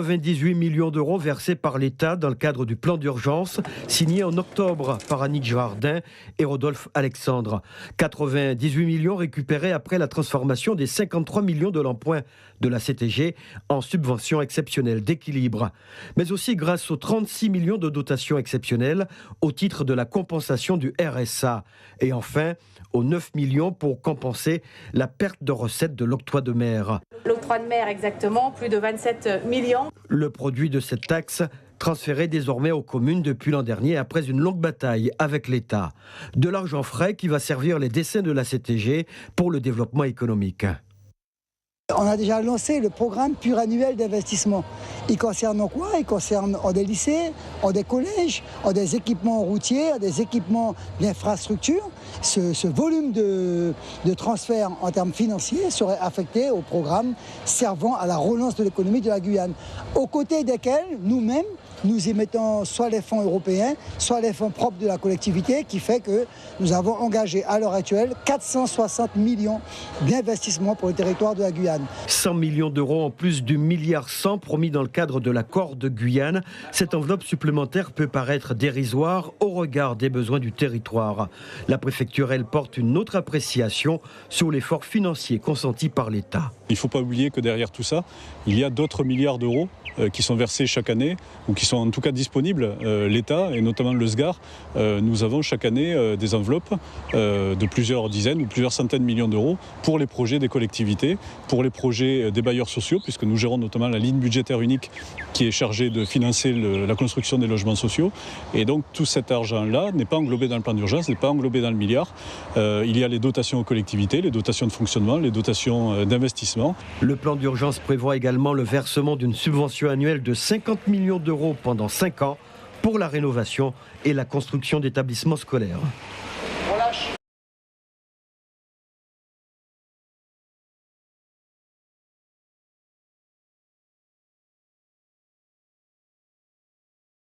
98 millions d'euros versés par l'État dans le cadre du plan d'urgence signé en octobre par Annick Girardin et Rodolphe Alexandre. 98 millions récupérés après la transformation des 53 millions de l'emprunt de la CTG en subvention exceptionnelle d'équilibre. Mais aussi grâce aux 36 millions de dotations exceptionnelles au titre de la compensation du RSA. Et enfin, aux 9 millions pour compenser la perte de recettes de l'octroi de mer. L'octroi de mer, exactement, plus de 27 millions. Le produit de cette taxe transféré désormais aux communes depuis l'an dernier après une longue bataille avec l'État. De l'argent frais qui va servir les desseins de la CTG pour le développement économique. On a déjà lancé le programme pluriannuel d'investissement. Il concerne quoi? Il concerne des lycées, des collèges, des équipements routiers, des équipements d'infrastructures. Ce volume de transfert en termes financiers serait affecté au programme servant à la relance de l'économie de la Guyane, aux côtés desquels nous-mêmes, nous y mettons soit les fonds européens, soit les fonds propres de la collectivité, qui fait que nous avons engagé à l'heure actuelle 460 millions d'investissements pour le territoire de la Guyane. 100 millions d'euros en plus du milliard 100 promis dans le cadre de l'accord de Guyane. Cette enveloppe supplémentaire peut paraître dérisoire au regard des besoins du territoire. La préfecture, elle, porte une autre appréciation sur l'effort financier consenti par l'État. Il ne faut pas oublier que derrière tout ça, il y a d'autres milliards d'euros qui sont versés chaque année ou qui sont en tout cas disponibles. L'État et notamment le SGAR, nous avons chaque année des enveloppes de plusieurs dizaines ou plusieurs centaines de millions d'euros pour les projets des collectivités, pour les projets des bailleurs sociaux, puisque nous gérons notamment la ligne budgétaire unique qui est chargée de financer la construction des logements sociaux. Et donc tout cet argent-là n'est pas englobé dans le plan d'urgence, n'est pas englobé dans le milliard. Il y a les dotations aux collectivités, les dotations de fonctionnement, les dotations d'investissement. Le plan d'urgence prévoit également le versement d'une subvention annuelle de 50 millions d'euros pendant 5 ans pour la rénovation et la construction d'établissements scolaires.